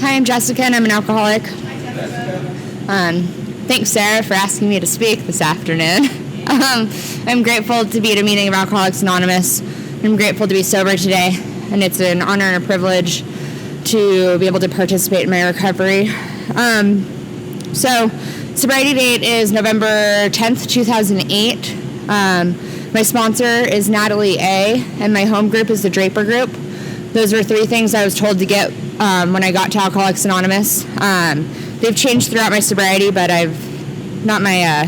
Hi, I'm Jessica, and I'm an alcoholic. Thanks, Sarah, for asking me to speak this afternoon. I'm grateful to be at a meeting of Alcoholics Anonymous. I'm grateful to be sober today, and it's an honor and a privilege to be able to participate in my recovery. So, sobriety date is November 10th, 2008. My sponsor is Natalie A., and my home group is the Draper Group. Those are 3 things I was told to get when I got to Alcoholics Anonymous. They've changed throughout my sobriety, but not my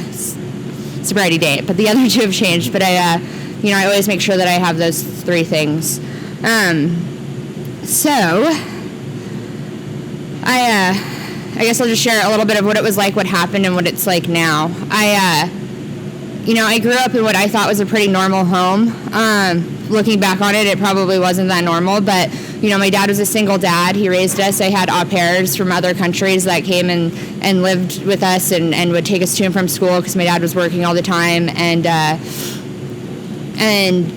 sobriety date, but the other 2 have changed. But I always make sure that I have those 3 things. So I guess I'll just share a little bit of what it was like, what happened, and what it's like now. I grew up in what I thought was a pretty normal home. Looking back on it, it probably wasn't that normal, but, my dad was a single dad. He raised us. I had au pairs from other countries that came and lived with us and would take us to and from school because my dad was working all the time. And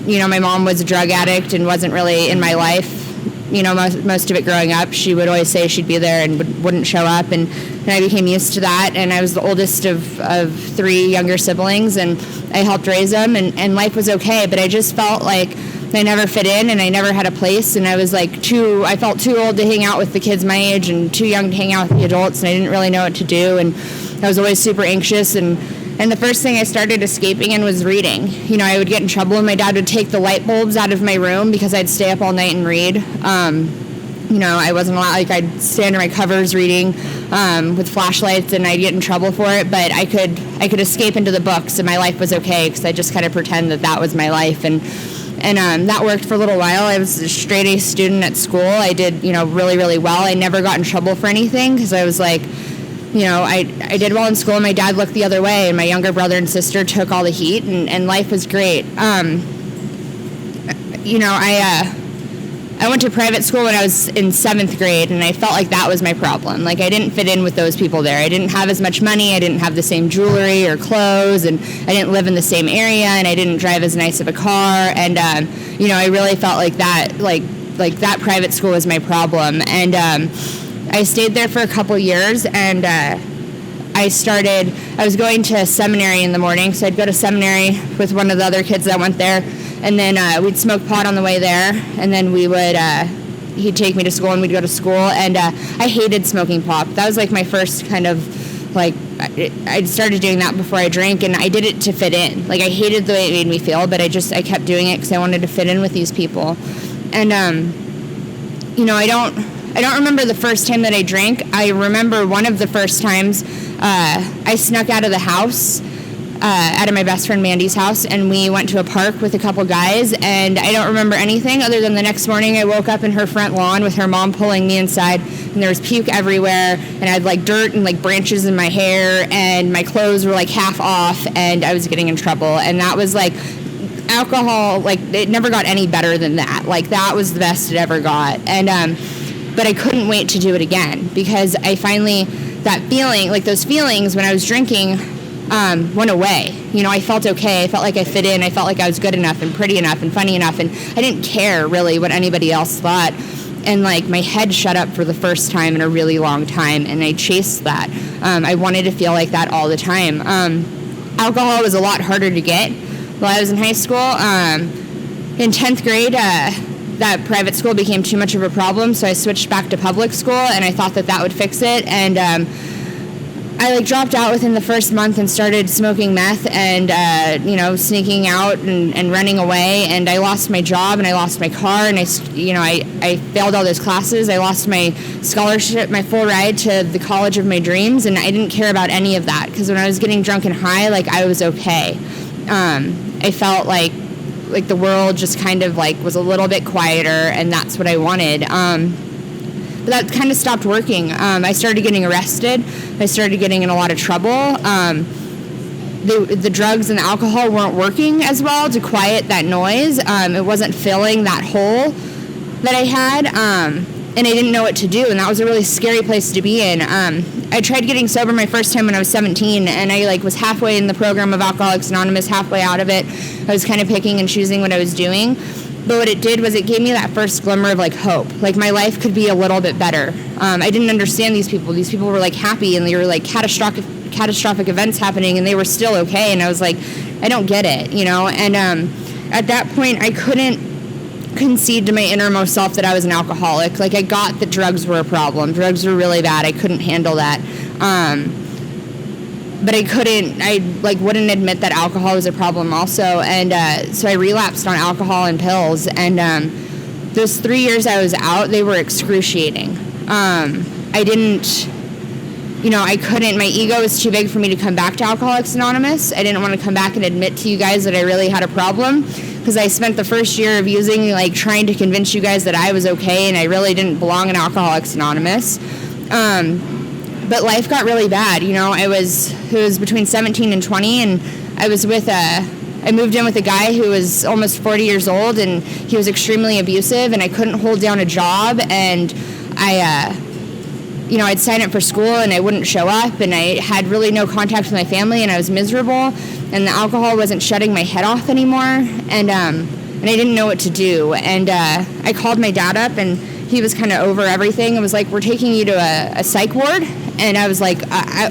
my mom was a drug addict and wasn't really in my life. Most of it growing up. She would always say she'd be there and wouldn't show up, and I became used to that. And I was the oldest of 3 younger siblings, and I helped raise them, and life was okay, but I just felt like I never fit in, and I never had a place, and I was I felt too old to hang out with the kids my age and too young to hang out with the adults, and I didn't really know what to do, and I was always super anxious, and the first thing I started escaping in was reading. I would get in trouble, and my dad would take the light bulbs out of my room because I'd stay up all night and read. I wasn't allowed, I'd stay under my covers reading with flashlights, and I'd get in trouble for it, but I could escape into the books, and my life was okay because I just kind of pretend that was my life, and that worked for a little while. I was a straight A student at school. I did, really, really well. I never got in trouble for anything because I was I did well in school, and my dad looked the other way, and my younger brother and sister took all the heat, and life was great. I went to private school when I was in 7th grade, and I felt like that was my problem. I didn't fit in with those people there. I didn't have as much money. I didn't have the same jewelry or clothes, and I didn't live in the same area, and I didn't drive as nice of a car. And, I really felt like that, that private school was my problem. And I stayed there for a couple years, and I was going to seminary in the morning, so I'd go to seminary with one of the other kids that went there, and then we'd smoke pot on the way there, and then he'd take me to school, and we'd go to school, and I hated smoking pot. That was my first kind of, I started doing that before I drank, and I did it to fit in. I hated the way it made me feel, but I kept doing it because I wanted to fit in with these people. And, I don't remember the first time that I drank. I remember one of the first times I snuck out of the house, out of my best friend Mandy's house, and we went to a park with a couple guys, and I don't remember anything other than the next morning I woke up in her front lawn with her mom pulling me inside, and there was puke everywhere, and I had dirt and branches in my hair, and my clothes were half off, and I was getting in trouble. And that was alcohol, it never got any better than that. That was the best it ever got. And but I couldn't wait to do it again because I finally, that feeling, those feelings when I was drinking went away. I felt okay. I felt like I fit in. I felt like I was good enough and pretty enough and funny enough, and I didn't care really what anybody else thought. And my head shut up for the first time in a really long time, and I chased that. I wanted to feel like that all the time. Alcohol was a lot harder to get while I was in high school. In 10th grade, that private school became too much of a problem, so I switched back to public school, and I thought that would fix it. And I dropped out within the first month and started smoking meth and sneaking out and running away, and I lost my job and I lost my car, and I failed all those classes. I lost my scholarship, my full ride to the college of my dreams, and I didn't care about any of that because when I was getting drunk and high, I was okay. I felt like the world just kind of was a little bit quieter, and that's what I wanted. But that kind of stopped working. I started getting arrested. I started getting in a lot of trouble. The drugs and the alcohol weren't working as well to quiet that noise. It wasn't filling that hole that I had, and I didn't know what to do, and that was a really scary place to be in. I tried getting sober my first time when I was 17, and I was halfway in the program of Alcoholics Anonymous, halfway out of it. I was kind of picking and choosing what I was doing. But what it did was it gave me that first glimmer of like hope. Like my life could be a little bit better. I didn't understand these people. These people were like happy, and they were like catastrophic events happening, and they were still okay. And I was like, I don't get it, you know? And at that point, I couldn't concede to my innermost self that I was an alcoholic. Like I got that drugs were a problem. Drugs were really bad. I couldn't handle that. But I wouldn't admit that alcohol was a problem also. And so I relapsed on alcohol and pills. And those 3 years I was out, they were excruciating. I couldn't, my ego was too big for me to come back to Alcoholics Anonymous. I didn't want to come back and admit to you guys that I really had a problem, because I spent the first year of using, like, trying to convince you guys that I was okay and I really didn't belong in Alcoholics Anonymous. But life got really bad, you know. It was between 17 and 20, and I moved in with a guy who was almost 40 years old, and he was extremely abusive, and I couldn't hold down a job, and I'd sign up for school and I wouldn't show up, and I had really no contact with my family, and I was miserable, and the alcohol wasn't shutting my head off anymore, and I didn't know what to do. And I called my dad up, and he was kind of over everything and was like, we're taking you to a psych ward. And I was like,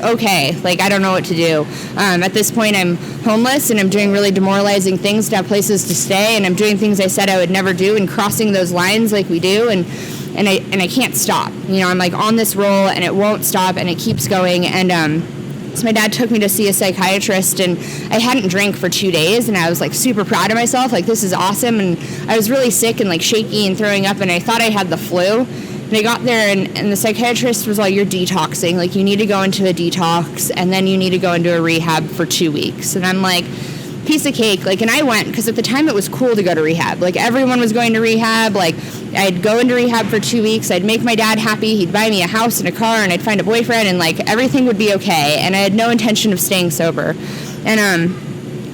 okay, like, I don't know what to do. At this point, I'm homeless, and I'm doing really demoralizing things to have places to stay, and I'm doing things I said I would never do and crossing those lines like we do, and I can't stop. You know, I'm like on this roll, and it won't stop, and it keeps going. And so my dad took me to see a psychiatrist, and I hadn't drank for 2 days, and I was like super proud of myself, like this is awesome. And I was really sick and like shaky and throwing up, and I thought I had the flu. And I got there, and the psychiatrist was like, you're detoxing, like you need to go into a detox, and then you need to go into a rehab for 2 weeks. And I'm like, piece of cake. Like, and I went because at the time it was cool to go to rehab. Like everyone was going to rehab. Like I'd go into rehab for 2 weeks. I'd make my dad happy. He'd buy me a house and a car, and I'd find a boyfriend, and like everything would be okay. And I had no intention of staying sober. And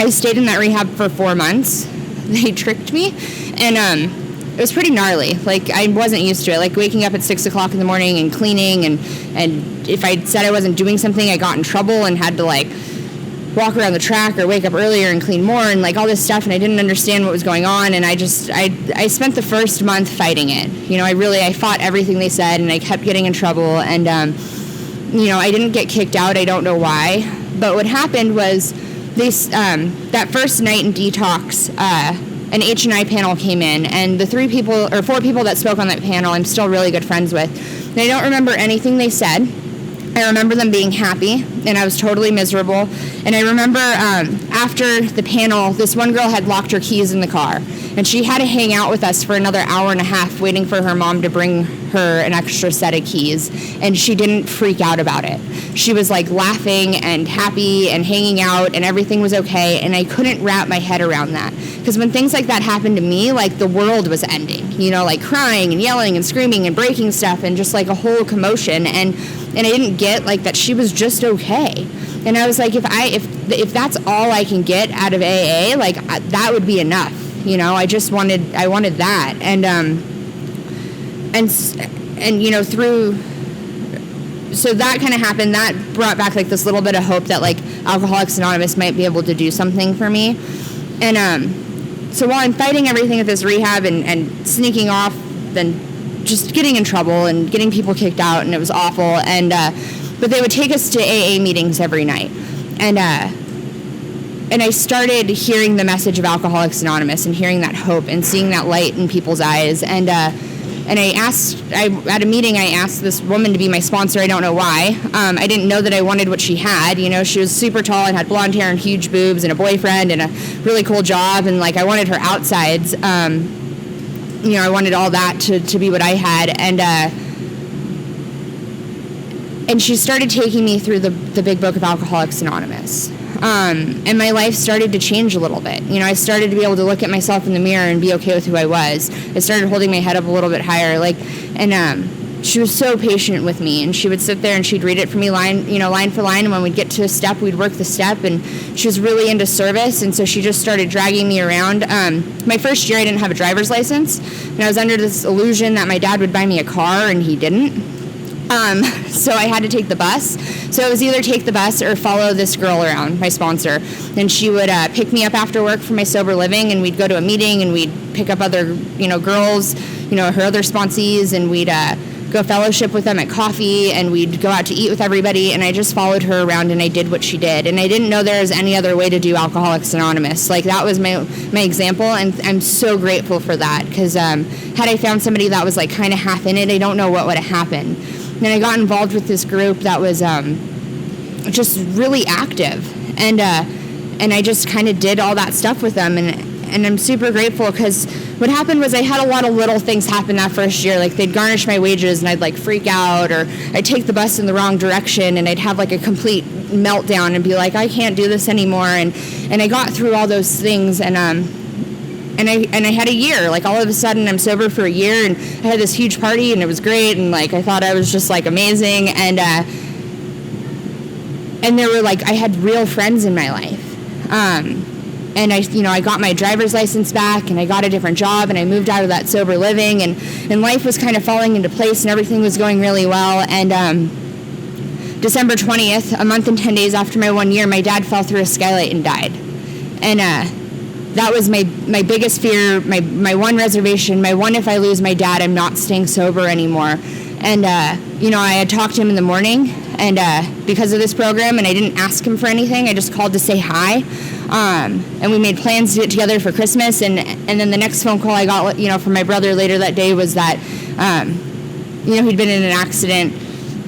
I stayed in that rehab for 4 months. They tricked me, and it was pretty gnarly. Like I wasn't used to it. Like waking up at 6 o'clock in the morning and cleaning, and if I said I wasn't doing something, I got in trouble and had to like walk around the track or wake up earlier and clean more and like all this stuff, and I didn't understand what was going on, and I spent the first month fighting it. You know, I fought everything they said, and I kept getting in trouble, and I didn't get kicked out. I don't know why, but what happened was that first night in detox, an H&I panel came in, and the 4 people that spoke on that panel I'm still really good friends with, and I don't remember anything they said. I remember them being happy, and I was totally miserable. And I remember after the panel, this one girl had locked her keys in the car, and she had to hang out with us for another hour and a half waiting for her mom to bring her an extra set of keys, and she didn't freak out about it. She was like laughing and happy and hanging out, and everything was okay, and I couldn't wrap my head around that. Because when things like that happened to me, like the world was ending, you know, like crying and yelling and screaming and breaking stuff and just like a whole commotion, and I didn't get like that she was just okay. And I was like, if that's all I can get out of AA, like that would be enough. You know, I wanted that. And you know, so that kind of happened. That brought back like this little bit of hope that like Alcoholics Anonymous might be able to do something for me. And so while I'm fighting everything at this rehab and sneaking off and just getting in trouble and getting people kicked out, and it was awful. And but they would take us to AA meetings every night, and I started hearing the message of Alcoholics Anonymous and hearing that hope and seeing that light in people's eyes. And at a meeting I asked this woman to be my sponsor. I don't know why. I didn't know that I wanted what she had. You know, she was super tall and had blonde hair and huge boobs and a boyfriend and a really cool job, and like I wanted her outsides. You know, I wanted all that to be what I had, and she started taking me through the big book of Alcoholics Anonymous, and my life started to change a little bit. You know, I started to be able to look at myself in the mirror and be okay with who I was. I started holding my head up a little bit higher, she was so patient with me, and she would sit there and she'd read it for me line for line, and when we'd get to a step, we'd work the step, and she was really into service, and so she just started dragging me around. My first year I didn't have a driver's license, and I was under this illusion that my dad would buy me a car, and he didn't. So I had to take the bus. So it was either take the bus or follow this girl around, my sponsor. And she would pick me up after work for my sober living, and we'd go to a meeting, and we'd pick up other, girls, her other sponsees, and we'd go fellowship with them at coffee, and we'd go out to eat with everybody. And I just followed her around, and I did what she did. And I didn't know there was any other way to do Alcoholics Anonymous. Like, that was my example, and I'm so grateful for that, because had I found somebody that was like kind of half in it, I don't know what would have happened. And I got involved with this group that was just really active, and I just kind of did all that stuff with them, and I'm super grateful, because what happened was I had a lot of little things happen that first year. Like, they'd garnish my wages, and I'd like freak out, or I'd take the bus in the wrong direction, and I'd have like a complete meltdown and be like, I can't do this anymore. And I got through all those things, and I had a year. Like, all of a sudden I'm sober for a year, and I had this huge party, and it was great, and like I thought I was just like amazing, and there were like, I had real friends in my life. And I got my driver's license back, and I got a different job, and I moved out of that sober living, and life was kind of falling into place, and everything was going really well. And December 20th, a month and 10 days after my 1 year, my dad fell through a skylight and died. And that was my biggest fear, my one reservation, my one, if I lose my dad, I'm not staying sober anymore. And, I had talked to him in the morning, and because of this program, and I didn't ask him for anything, I just called to say hi. And we made plans to get together for Christmas, and then the next phone call I got, from my brother later that day was that, he'd been in an accident,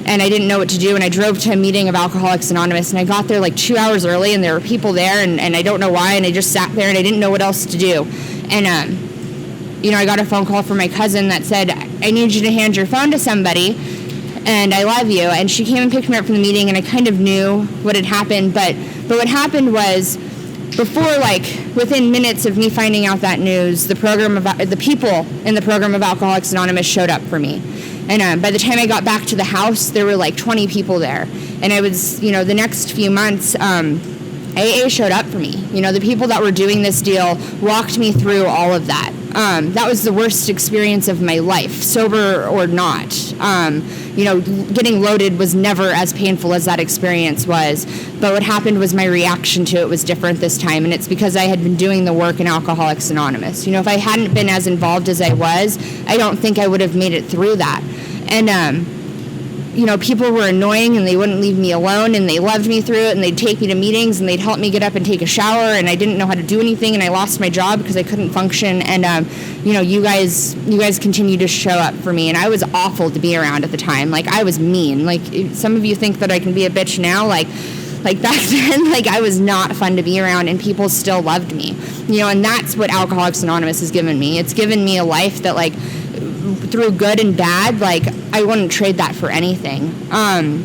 and I didn't know what to do, and I drove to a meeting of Alcoholics Anonymous, and I got there like 2 hours early, and there were people there, and I don't know why, and I just sat there, and I didn't know what else to do. And, I got a phone call from my cousin that said, I need you to hand your phone to somebody, and I love you. And she came and picked me up from the meeting, and I kind of knew what had happened, but what happened was, before, within minutes of me finding out that news, the people in the program of Alcoholics Anonymous showed up for me. And by the time I got back to the house, there were 20 people there. And I was, the next few months, AA showed up for me. The people that were doing this deal walked me through all of that. That was the worst experience of my life, sober or not. Getting loaded was never as painful as that experience was. But what happened was my reaction to it was different this time, and it's because I had been doing the work in Alcoholics Anonymous. If I hadn't been as involved as I was, I don't think I would have made it through that. And, people were annoying, and they wouldn't leave me alone, and they loved me through it, and they'd take me to meetings, and they'd help me get up and take a shower, and I didn't know how to do anything, and I lost my job because I couldn't function. And you guys continue to show up for me, and I was awful to be around at the time. I was mean. Some of you think that I can be a bitch now. Like back then, I was not fun to be around, and people still loved me. And that's what Alcoholics Anonymous has given me. It's given me a life that through good and bad, I wouldn't trade that for anything. And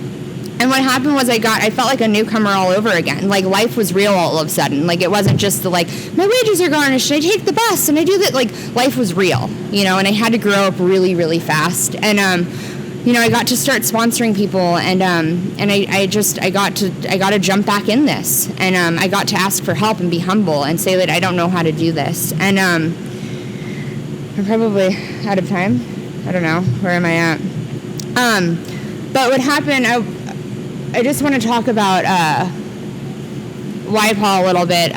what happened was I felt like a newcomer all over again. Life was real all of a sudden. It wasn't just my wages are garnished, and I take the bus, and I do that. Life was real, and I had to grow up really, really fast. And, I got to start sponsoring people, and I got to jump back in this. And, I got to ask for help and be humble and say that I don't know how to do this. And, I'm probably out of time. I don't know. Where am I at? But what happened, I just want to talk about SWACYPAA a little bit.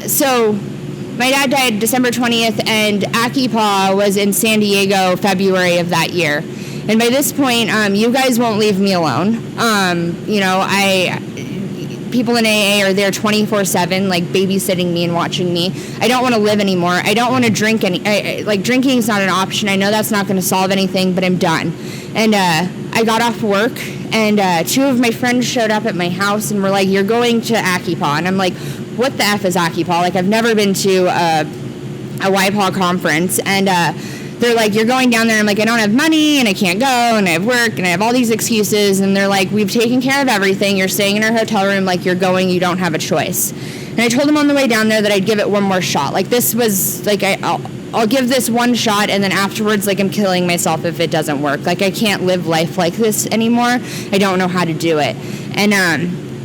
So my dad died December 20th, and SWACYPAA was in San Diego February of that year. And by this point, you guys won't leave me alone. People in AA are there 24/7, babysitting me and watching me. I don't want to live anymore. I don't want to drink drinking is not an option. I know that's not going to solve anything, but I'm done. And I got off work, and 2 of my friends showed up at my house and were like, "You're going to SWACYPAA." And I'm like, "What the F is SWACYPAA?" I've never been to a SWACYPAA conference. And they're like, "You're going down there." I'm like, "I don't have money, and I can't go, and I have work, and I have all these excuses." And they're like, "We've taken care of everything. You're staying in our hotel room. You're going. You don't have a choice." And I told them on the way down there that I'd give it one more shot. This was, I'll give this one shot, and then afterwards, I'm killing myself if it doesn't work. I can't live life like this anymore. I don't know how to do it. And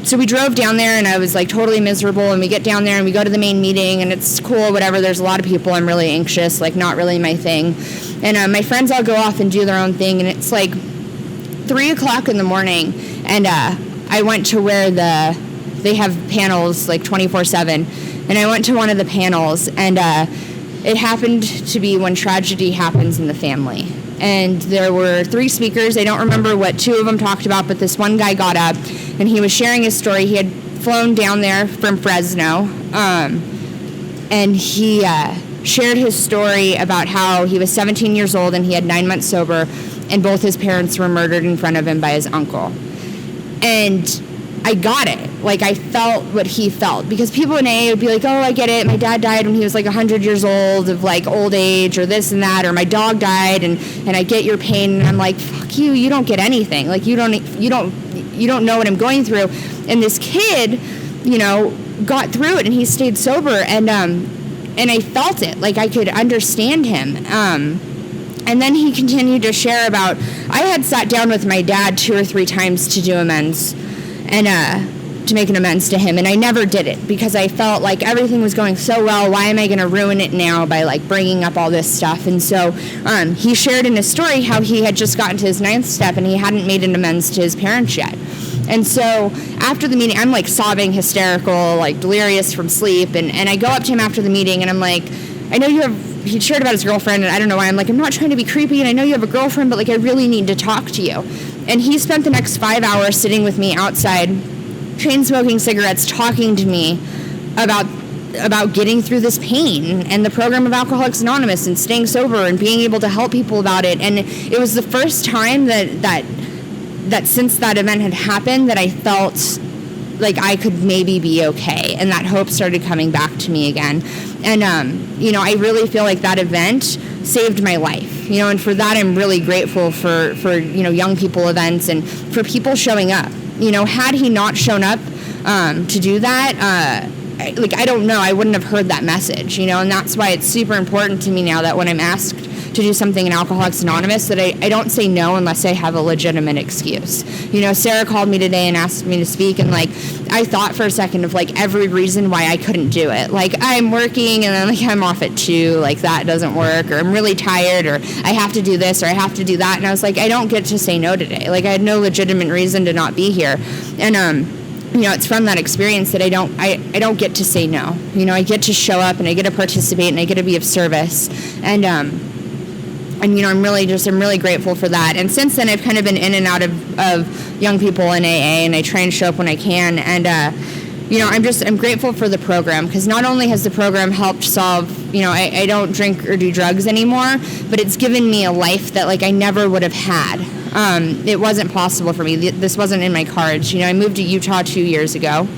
So we drove down there, and I was like totally miserable, and we get down there and we go to the main meeting, and it's cool, whatever. There's a lot of people. I'm really anxious, like not really my thing. And my friends all go off and do their own thing, and it's like 3 o'clock in the morning, and I went to where they have panels like 24/7, and I went to one of the panels, and it happened to be when tragedy happens in the family. And there were 3 speakers. I don't remember what 2 of them talked about, but this one guy got up, and he was sharing his story. He had flown down there from Fresno, and he shared his story about how he was 17 years old and he had 9 months sober, and both his parents were murdered in front of him by his uncle. And I got it. Like, I felt what he felt, because people in AA would be like, oh, I get it. My dad died when he was like 100 years old of like old age, or this and that, or my dog died, and I get your pain. And I'm like, fuck you. You don't get anything. Like, you don't know what I'm going through. And this kid, got through it, and he stayed sober, and I felt it. Like, I could understand him. And then he continued to share about, I had sat down with my dad 2 or 3 times to do amends, and to make an amends to him, and I never did it because I felt like everything was going so well. Why am I going to ruin it now by like bringing up all this stuff? And so he shared in his story how he had just gotten to his 9th step and he hadn't made an amends to his parents yet. And so after the meeting, I'm like sobbing, hysterical, like delirious from sleep, and I go up to him after the meeting, and I'm like, I know he shared about his girlfriend, and I don't know why. I'm like, I'm not trying to be creepy, and I know you have a girlfriend, but like, I really need to talk to you. And he spent the next 5 hours sitting with me outside, chain smoking cigarettes, talking to me about getting through this pain and the program of Alcoholics Anonymous and staying sober and being able to help people about it. And it was the first time that since that event had happened that I felt like I could maybe be okay, and that hope started coming back to me again. And I really feel like that event saved my life, and for that I'm really grateful for young people events and for people showing up. Had he not shown up to do that, I don't know, I wouldn't have heard that message, and that's why it's super important to me now that when I'm asked to do something in Alcoholics Anonymous, that I don't say no unless I have a legitimate excuse. Sarah called me today and asked me to speak, and like, I thought for a second of like every reason why I couldn't do it. Like, I'm working, and then like I'm off at 2, like that doesn't work, or I'm really tired, or I have to do this, or I have to do that. And I was like, I don't get to say no today. Like, I had no legitimate reason to not be here. And it's from that experience that I don't get to say no. I get to show up, and I get to participate, and I get to be of service. And I'm really grateful for that. And since then, I've kind of been in and out of young people in AA, and I try and show up when I can. And I'm grateful for the program, because not only has the program helped solve, I don't drink or do drugs anymore, but it's given me a life that like I never would have had. It wasn't possible for me. This wasn't in my cards. I moved to Utah 2 years ago.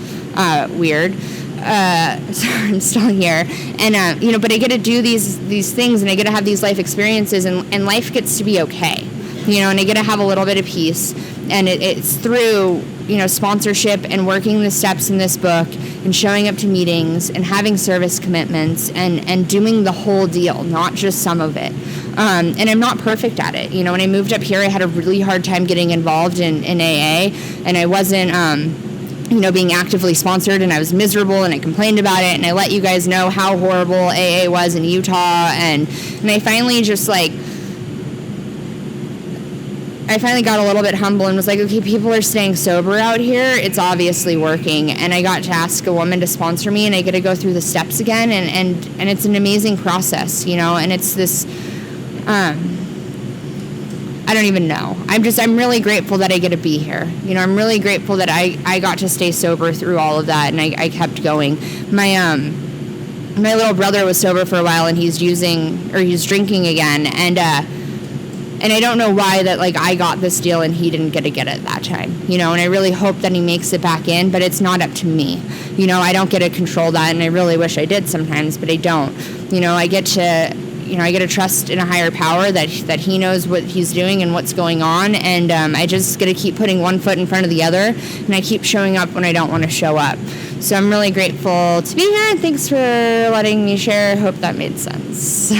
Weird. So I'm still here, and but I get to do these things, and I get to have these life experiences, and life gets to be okay, and I get to have a little bit of peace, and it's through sponsorship and working the steps in this book and showing up to meetings and having service commitments and doing the whole deal, not just some of it. And I'm not perfect at it. When I moved up here, I had a really hard time getting involved in AA, and I wasn't being actively sponsored, and I was miserable, and I complained about it, and I let you guys know how horrible AA was in Utah, and I finally got a little bit humble and was like, okay, people are staying sober out here, it's obviously working. And I got to ask a woman to sponsor me, and I get to go through the steps again, and it's an amazing process, and it's this I don't even know. I'm really grateful that I get to be here. I'm really grateful that I got to stay sober through all of that, and I kept going. My little brother was sober for a while, and he's drinking again, and I don't know why that like I got this deal and he didn't get to get it that time, and I really hope that he makes it back in, but it's not up to me. I don't get to control that, and I really wish I did sometimes, but I don't. I get to trust in a higher power that he knows what he's doing and what's going on, and I just get to keep putting one foot in front of the other, and I keep showing up when I don't want to show up. So I'm really grateful to be here, and thanks for letting me share. Hope that made sense.